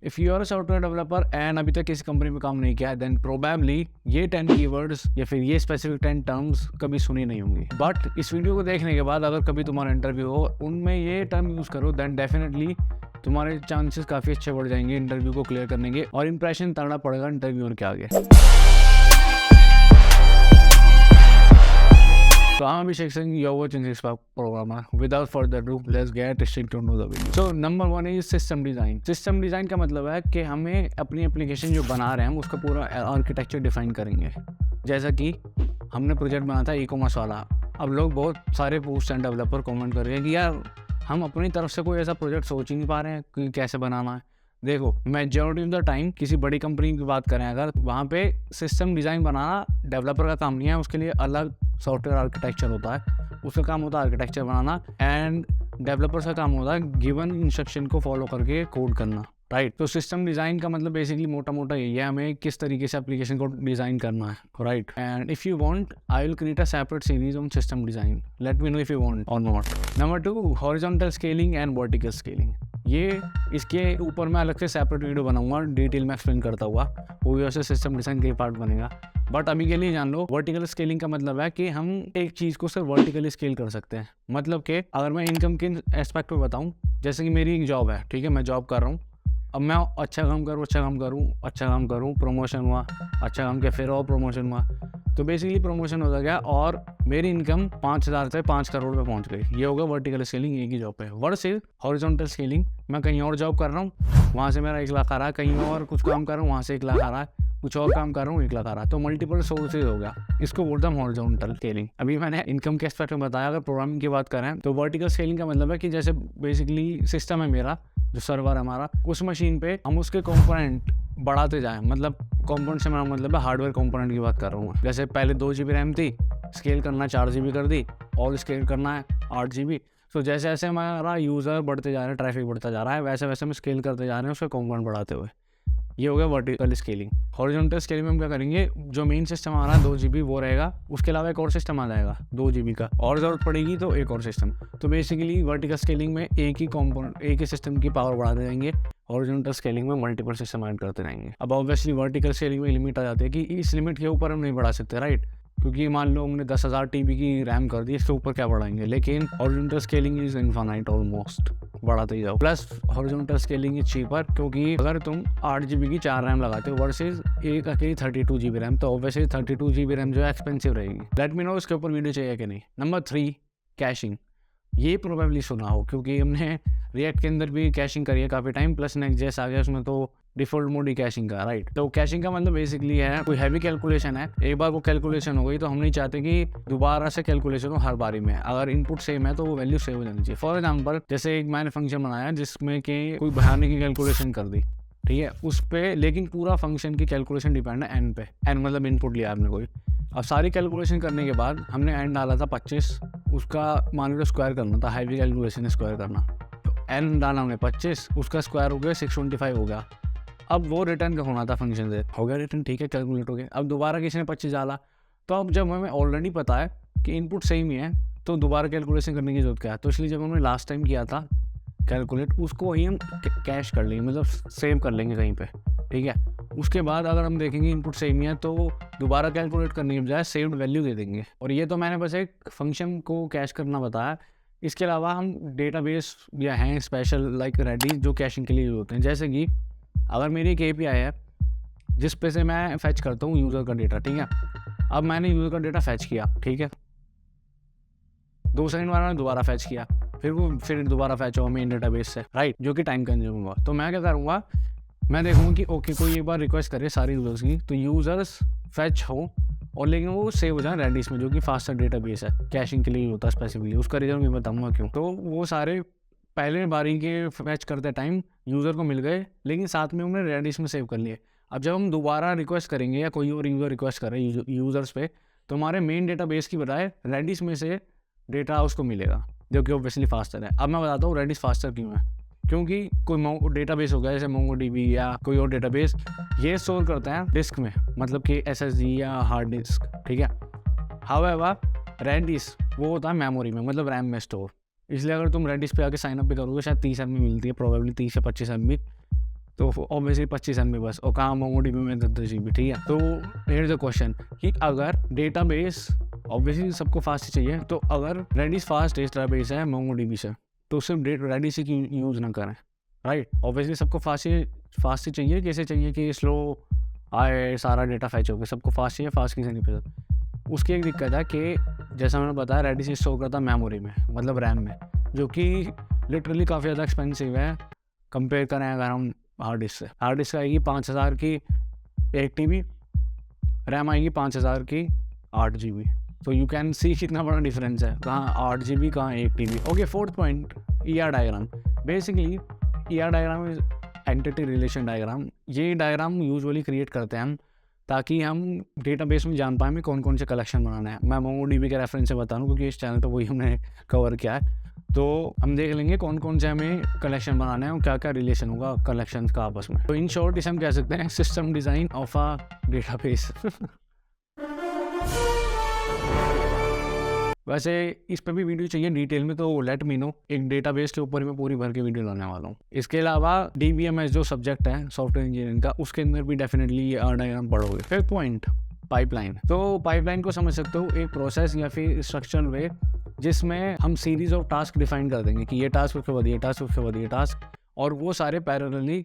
If you are a software developer and अभी तक किसी कंपनी में काम नहीं किया है, देन प्रोबेबली ये 10 कीवर्ड्स या फिर ये स्पेसिफिक 10 टर्म्स कभी सुनी नहीं होंगी। बट इस वीडियो को देखने के बाद अगर कभी तुम्हारा इंटरव्यू हो, उनमें ये टर्म यूज़ करो, देन डेफिनेटली तुम्हारे चांसेस काफ़ी अच्छे बढ़ जाएंगे इंटरव्यू को क्लियर करने के, और इंप्रेशन तगड़ा पड़ेगा इंटरव्यूअर के आगे। So I'm Abhishek Singh, you're watching this program. Without further ado, let's get straight to know the video. So number one is system design. System design का मतलब है कि हमें अपनी एप्लीकेशन जो बना रहे हैं हम उसका पूरा आर्किटेक्चर डिफाइन करेंगे। जैसा कि हमने प्रोजेक्ट बनाया था ई-कॉमर्स वाला। अब लोग बहुत सारे पोस्ट एंड डेवलपर कमेंट कर रहे हैं कि यार हम अपनी तरफ से कोई ऐसा प्रोजेक्ट सोच ही नहीं पा रहे हैं कि कैसे बनाना है। देखो, मेजॉरिटी ऑफ द टाइम किसी बड़ी कंपनी की बात करें अगर, वहाँ पे सिस्टम डिज़ाइन बनाना डेवलपर का काम नहीं है, उसके लिए अलग सॉफ्टवेयर आर्किटेक्चर होता है। उसका काम होता है आर्किटेक्चर बनाना, एंड डेवलपर्स का काम होता है गिवन इंस्ट्रक्शन को फॉलो करके कोड करना, राइट। तो सिस्टम डिज़ाइन का मतलब बेसिकली मोटा मोटा यही है, हमें किस तरीके से एप्लीकेशन को डिज़ाइन करना है, right. And if you want, I will create a separate series on system design, let me know if you want और not. Number 2, horizontal scaling and vertical scaling. ये इसके ऊपर मैं अलग से सेपरेट वीडियो बनाऊंगा डिटेल में एक्सप्लेन करता हुआ, वो भी वैसे सिस्टम डिज़ाइन का ही पार्ट बनेगा। बट अभी के लिए जान लो, वर्टिकल स्केलिंग का मतलब है कि हम एक चीज़ को सिर्फ वर्टिकली स्केल कर सकते हैं। मतलब कि अगर मैं इनकम के एस्पेक्ट पे बताऊं, जैसे कि मेरी एक जॉब है, ठीक है, मैं जॉब कर रहा हूँ। अब मैं अच्छा काम करूँ, प्रमोशन हुआ, अच्छा काम किया, फिर और प्रमोशन हुआ, तो बेसिकली प्रमोशन हो गया और मेरी इनकम 5,000 से 5 करोड़ पे पहुंच गई। ये होगा वर्टिकल स्केलिंग एक ही जॉब पे। वर्सेस हॉरिजॉन्टल स्केलिंग, मैं कहीं और जॉब कर रहा हूँ, वहाँ से मेरा 1 लाख आ रहा है, कहीं और कुछ काम कर रहा हूँ, वहाँ से 1 लाख आ रहा है, कुछ और काम कर रहा हूँ, 1 लाख आ रहा है, तो मल्टीपल सोर्सेज हो गया। इसको बोलता हूँ हॉरिजॉन्टल स्केलिंग। अभी मैंने इनकम के एस्पेक्ट में बताया। अगर प्रोग्रामिंग की बात करें तो वर्टिकल स्केलिंग का मतलब है कि जैसे बेसिकली सिस्टम है मेरा, जो सर्वर है हमारा, उस मशीन पे हम उसके कंपोनेंट बढ़ाते जाएं। मतलब कंपोनेंट से मेरा मतलब है हार्डवेयर कंपोनेंट की बात कर रहा हूँ। जैसे पहले 2 GB रैम थी, स्केल करना 4 GB कर दी, और स्केल करना है 8 GB। तो जैसे जैसे हमारा यूज़र बढ़ते जा रहा है, ट्रैफिक बढ़ता जा रहा है, वैसे वैसे हम स्केल करते जा रहे हैं उसके कंपोनेंट बढ़ाते हुए। ये हो गया वर्टिकल स्केलिंग। हॉरिजॉन्टल स्केलिंग में हम क्या करेंगे, जो मेन सिस्टम आ रहा है 2 GB वो रहेगा, उसके अलावा एक और सिस्टम आ जाएगा 2 GB का, और ज़रूरत पड़ेगी तो एक और सिस्टम। तो बेसिकली वर्टिकल स्केलिंग में एक ही कंपोनेंट, एक ही सिस्टम की पावर बढ़ाते जाएंगे, हॉरिजॉन्टल स्केलिंग में मल्टीपल सिस्टम ऐड करते रहेंगे। अब ऑब्वियसली वर्टिकल स्केलिंग में लिमिट आ जाती है कि इस लिमिट के ऊपर हम नहीं बढ़ा सकते, राइट, क्योंकि मान लो हमने 10,000 TB की रैम कर दी, इसके ऊपर क्या बढ़ाएंगे। लेकिन horizontal scaling is infinite, almost बढ़ाते ही जाओ। Plus horizontal scaling is cheaper, क्योंकि अगर तुम 8 GB की 4 रैम लगाते हो वर्सेज एक अकेली 32 GB रैम, तो ऑब्वियसली 32 GB रैम जो है एक्सपेंसिव रहेगी। लेट मी नो इसके ऊपर वीडियो चाहिए कि नहीं। Number 3, caching. ये प्रोबेबली सुना हो, क्योंकि हमने रिएक्ट के अंदर भी कैशिंग करी है काफ़ी टाइम, प्लस नेक्स्ट.js आ गया, उसमें तो डिफ़ॉल्ट मोड ही कैशिंग का, राइट। तो कैशिंग का मतलब बेसिकली है कोई हैवी कैलकुलेशन है, एक बार वो कैलकुलेशन हो गई तो हम नहीं चाहते कि दोबारा से कैलकुलेशन हो हर बारी में। अगर इनपुट सेम है तो वो वैल्यू सेव हो जानी चाहिए। फॉर एग्जाम्पल, जैसे एक मैंने फंक्शन बनाया जिसमें कि कोई बढ़ाने की कैलकुलेशन कर दी, ठीक है, उस पर, लेकिन पूरा फंक्शन की कैलकुलेशन डिपेंड है एन पे। एन मतलब इनपुट लिया आपने कोई। अब सारी कैलकुलेशन करने के बाद हमने एन डाला था 25, उसका मान लो स्क्वायर करना था, हैवी कैलकुलेशन स्क्वायर करना, तो एन डाला हमने 25, उसका स्क्वायर हो गया 625 हो गया। अब वो रिटर्न का होना था फंक्शन से, हो गया रिटर्न, ठीक है, कैलकुलेट हो गया। अब दोबारा किसी ने 25 डाला, तो अब जब हमें ऑलरेडी पता है कि इनपुट सेम ही है, तो दोबारा कैलकुलेशन करने की जरूरत क्या है। तो इसलिए जब हमने लास्ट टाइम किया था कैलकुलेट, उसको वही हम कैश कर लेंगे, मतलब सेव कर लेंगे कहीं पे, ठीक है। उसके बाद अगर हम देखेंगे इनपुट सेम ही है, तो दोबारा कैलकुलेट करने के बजाय सेव्ड वैल्यू दे देंगे। और ये तो मैंने बस एक फंक्शन को कैश करना बताया। इसके अलावा हम डेटाबेस या हैं स्पेशल लाइक रेडिस जो कैशिंग के लिए यूज होते हैं। जैसे कि अगर मेरी एक API है जिस पे से मैं फैच करता हूँ यूज़र का डेटा, ठीक है। अब मैंने यूज़र का डेटा फैच किया, ठीक है, 2 सेकंड बाद मैंने दोबारा फैच किया, फिर दोबारा फैच हुआ मेन डेटाबेस से, राइट, जो कि टाइम कंज्यूम हुआ। तो मैं क्या करूँगा, मैं देखूँगा कि ओके कोई एक बार रिक्वेस्ट करे सारे यूज़र्स की, तो यूज़र्स फैच हो और लेकिन वो सेव हो जाए रेडिस में, जो कि फास्टर डेटाबेस है, कैशिंग के लिए होता है स्पेसिफिकली। उसका रीज़न मैं बताऊँगा क्यों। तो वो सारे पहले बारी के फैच करते टाइम यूज़र को मिल गए, लेकिन साथ में उन्हें रेडिस में सेव कर लिए। अब जब हम दोबारा रिक्वेस्ट करेंगे या कोई और यूज़र रिक्वेस्ट करे यूज़र्स पे, तो हमारे मेन डेटाबेस की बजाय रेडिस में से डेटा उसको मिलेगा, जो कि ऑब्वियसली फास्टर है। अब मैं बताता हूँ रेडिस फास्टर क्यों है। क्योंकि कोई डेटाबेस हो गया जैसे MongoDB या कोई और डेटाबेस, ये स्टोर करता है डिस्क में, मतलब कि SSD या हार्ड डिस्क, ठीक है। हाउएवर रेडिस वो होता है मेमोरी में, मतलब रैम में स्टोर। इसलिए अगर तुम रेडिस पे आके साइनअप भी करोगे, शायद 30 MB मिलती है, प्रोबेबली 30 या 25 MB, तो ऑब्वियसली 25 MB बस, और कहाँ MongoDB में 10 GB, ठीक है। तो हेयर द क्वेश्चन कि अगर डेटाबेस ऑब्वियसली सबको फास्ट चाहिए, तो अगर रेडिस फास्ट डेटाबेस है MongoDB से, तो सिर्फ रेडिस ही यूज़ ना करें, राइट। ऑब्वियसली सबको फास्ट ही चाहिए, कैसे चाहिए कि स्लो आए, सारा डेटा फैच हो गया, सबको फास्ट चाहिए, फास्ट किसी नहीं पसंद। उसकी एक दिक्कत है कि जैसा मैंने बताया रेडिस स्टोर करता है मेमोरी में, मतलब रैम में, जो कि लिटरली काफ़ी ज़्यादा एक्सपेंसिव है कंपेयर करें अगर हम हार्ड डिस्क से। हार्ड डिस्क आएगी 5000 की 1 TB, रैम आएगी 5000 की 8 GB। तो यू कैन सी कितना बड़ा डिफरेंस है, कहाँ 8 GB, कहाँ 1 TB। Okay, 4th point, ER diagram. Basically ER diagram is entity relation diagram. ये डायग्राम यूजुअली क्रिएट करते हैं हम ताकि हम डेटाबेस में जान पाएँ हमें कौन कौन से कलेक्शन बनाना है। मैं MongoDB के रेफरेंस से बता रहा हूँ क्योंकि इस चैनल पर वही हमने कवर किया है। तो हम देख लेंगे कौन कौन से हमें कलेक्शन बनाना है और क्या क्या रिलेशन होगा कलेक्शंस का आपस में। तो इन शॉर्ट इसे हम कह सकते हैं system design of a database. वैसे इस पर भी वीडियो चाहिए डिटेल में, तो लेट मी नो। एक डेटाबेस के ऊपर मैं पूरी भर के वीडियो लाने वाला हूँ। इसके अलावा DBMS जो सब्जेक्ट है सॉफ्टवेयर इंजीनियरिंग का, उसके अंदर भी डेफिनेटली ये डायग्राम पढ़ोगे। 5th point, pipeline. तो पाइपलाइन को समझ सकते हो एक प्रोसेस या फिर स्ट्रक्चरल वे जिसमें हम सीरीज ऑफ टास्क डिफाइन कर देंगे कि ये टास्क उसके बाद ये टास्क उसके बाद ये टास्क, और वो सारे पैरेलली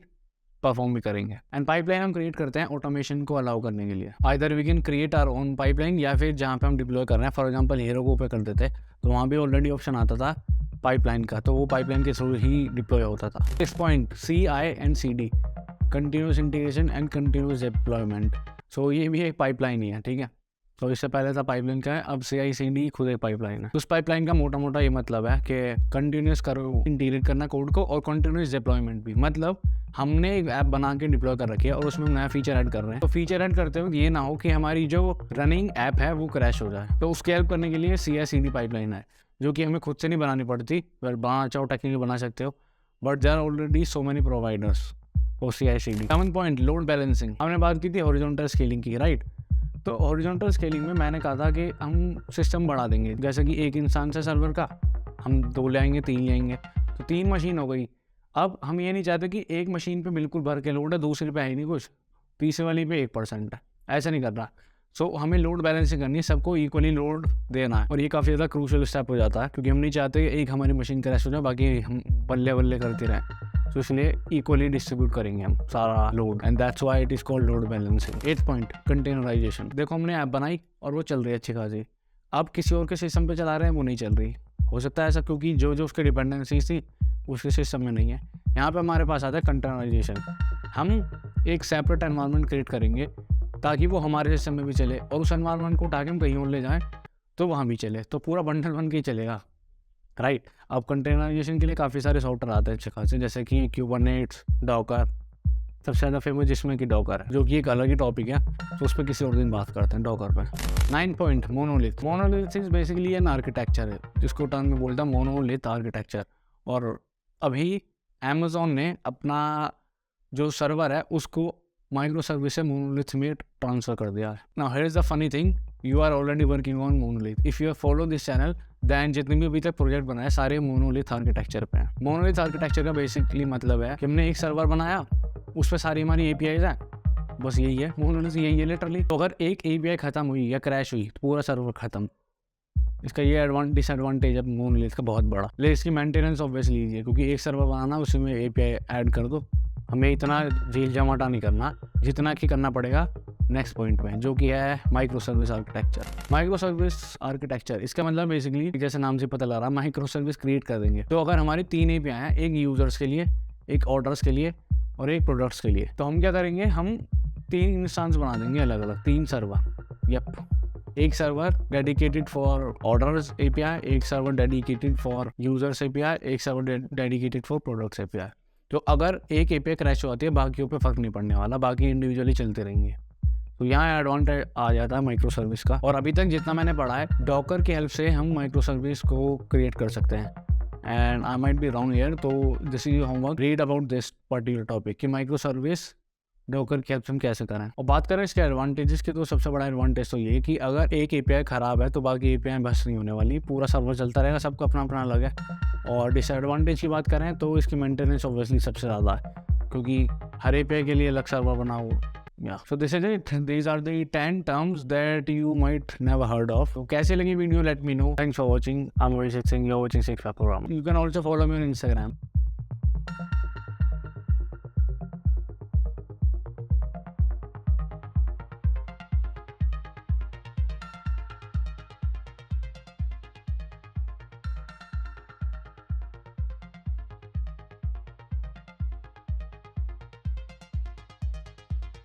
परफॉर्म भी करेंगे। एंड पाइपलाइन हम क्रिएट करते हैं ऑटोमेशन को अलाउ करने के लिए। Either we can create our own pipeline, या फिर जहाँ पे हम डिप्लॉय कर रहे हैं, फॉर एग्जांपल हीरो पे कर देते तो वहाँ भी ऑलरेडी ऑप्शन आता था पाइपलाइन का, तो वो पाइपलाइन के थ्रू ही डिप्लॉय होता था। 6th point, CI/CD, continuous integration and continuous deployment. So ये भी एक पाइपलाइन ही है, ठीक है। तो इससे पहले था पाइपलाइन का है, अब CI/CD खुद एक पाइपलाइन है। उस पाइपलाइन का मोटा मोटा ये मतलब है कि कंटिन्यूस करो इंटीग्रेट करना कोड को, और कंटिन्यूस डिप्लॉयमेंट भी, मतलब हमने एक ऐप बना के डिप्लॉय कर रखी है और उसमें नया फीचर ऐड कर रहे हैं। तो फीचर ऐड करते हुए ये ना हो कि हमारी जो रनिंग ऐप है वो क्रैश हो जाए। तो उसके हेल्प करने के लिए CI/CD पाइपलाइन है, जो कि हमें खुद से नहीं बनानी पड़ती। बनाना चाहो टेक्निकली बना सकते हो, but there are already so many providers for CI/CD। 7th point, load balancing. हमने बात की थी हॉरिजॉन्टल स्केलिंग की, राइट। तो हॉरिजॉन्टल स्केलिंग में मैंने कहा था कि हम सिस्टम बढ़ा देंगे, जैसे कि एक इंसान से सर्वर का हम 2 ले आएंगे, 3 ले आएंगे, तो 3 मशीन हो गई। अब हम ये नहीं चाहते कि एक मशीन पे बिल्कुल भर के लोड है, दूसरी पे है ही नहीं कुछ, तीसरे वाली पे 1% है, ऐसा नहीं कर रहा। सो हमें लोड बैलेंसिंग करनी है, सबको इक्वली लोड देना है, और ये काफ़ी ज़्यादा क्रूशियल स्टेप हो जाता है क्योंकि हम नहीं चाहते एक हमारी मशीन क्रैश हो जाए, बाकी हम बल्ले बल्ले करते रहें। तो इसलिए इक्वली डिस्ट्रीब्यूट करेंगे हम सारा load, and that's why it is called load balancing. 8th point, containerisation. देखो हमने ऐप बनाई और वो चल रही है अच्छी खासी, अब किसी और के सिस्टम पे चला रहे हैं, वो नहीं चल रही। हो सकता है ऐसा क्योंकि जो जो उसकी डिपेंडेंसीज थी उसके सिस्टम में नहीं है। यहाँ पे हमारे पास आता है कंटेनराइजेशन। हम एक सेपरेट एनवायरनमेंट क्रिएट करेंगे ताकि वो हमारे सिस्टम में भी चले, और उस एनवायरनमेंट को उठा के हम कहीं और ले जाएँ तो वहाँ भी चले, तो पूरा बंडल बन के ही चलेगा, राइट। अब कंटेनराइजेशन के लिए काफ़ी सारे सॉफ्टवेयर आते हैं अच्छे खासे, जैसे कि Kubernetes, डॉकर, सबसे ज़्यादा फेमस जिसमें कि डॉकर है, जो कि एक अलग ही टॉपिक है, तो उस पर किसी और दिन बात करते हैं डॉकर पर। 9th point, monolith. Monolith is basically an architecture है, जिसको टर्म में बोलता है मोनोलिथ आर्किटेक्चर। और अभी अमेज़ॉन ने अपना जो सर्वर है उसको माइक्रो सर्विस से मोनोलिथ में ट्रांसफर कर दिया है। Now here is the funny thing, you are already working on monolith. If you follow this channel then जितने भी अभी तक प्रोजेक्ट बनाए सारे मोनोलिथ आर्किटेक्चर पे हैं। मोनोलिथ आर्किटेक्चर का बेसिकली मतलब है कि हमने एक सर्वर बनाया, उस पर सारी हमारी APIs हैं, बस यही है मोनोलिथ, यही है लिटरली। तो अगर एक API ख़त्म हुई या क्रैश हुई तो पूरा सर्वर ख़त्म। इसका ये डिसएडवांटेज है मोनोलिथ का बहुत बड़ा। लेकिन इसकी मेंटेनेंस ऑब्वियसली ईजी है क्योंकि एक सर्वर बनाना, उसमें API ऐड कर दो, हमें इतना झील जमाटा नहीं करना जितना कि करना पड़ेगा नेक्स्ट पॉइंट में, जो कि है micro service architecture. Micro service architecture, इसका मतलब बेसिकली जैसे नाम से पता लग रहा है माइक्रो सर्विस क्रिएट कर देंगे। तो अगर हमारी 3 API हैं, एक यूज़र्स के लिए, एक ऑर्डर्स के लिए और एक प्रोडक्ट्स के लिए, तो हम क्या करेंगे, हम 3 इंस्टेंस बना देंगे अलग अलग, 3 सर्वर। यप, एक server dedicated for orders API, एक server dedicated for users API, एक server dedicated for products API। तो अगर एक API क्रैश हो जाती है बाकियों पे फ़र्क नहीं पड़ने वाला, बाकी इंडिविजुअली चलते रहेंगे। तो यहाँ एडवांटेज आ जाता है माइक्रो सर्विस का। और अभी तक जितना मैंने पढ़ा है, डॉकर की हेल्प से हम माइक्रो सर्विस को क्रिएट कर सकते हैं। And I might be wrong here, तो this is homework, read about this particular topic कि माइक्रो सर्विस डॉकर की हेल्प से हम कैसे करें। और बात करें इसके एडवांटेजेस की, तो सबसे बड़ा एडवांटेज तो ये है कि अगर एक एपीआई ख़राब है तो बाकी एपीआई बस नहीं होने वाली, पूरा सर्वर चलता रहेगा, सबको अपना अपना अलग है। और डिसएडवांटेज की बात करें तो इसकी मेंटेनेंस ऑब्वियसली सबसे ज़्यादा है, क्योंकि हर एपीआई के लिए अलग सर्वर बनाओ। Yeah. So this is it. These are the 10 terms that you might never heard of. So कैसे लगी video? Let me know. Thanks for watching. I'm Abhishek Singh. You're watching Six Pack Program. You can also follow me on Instagram.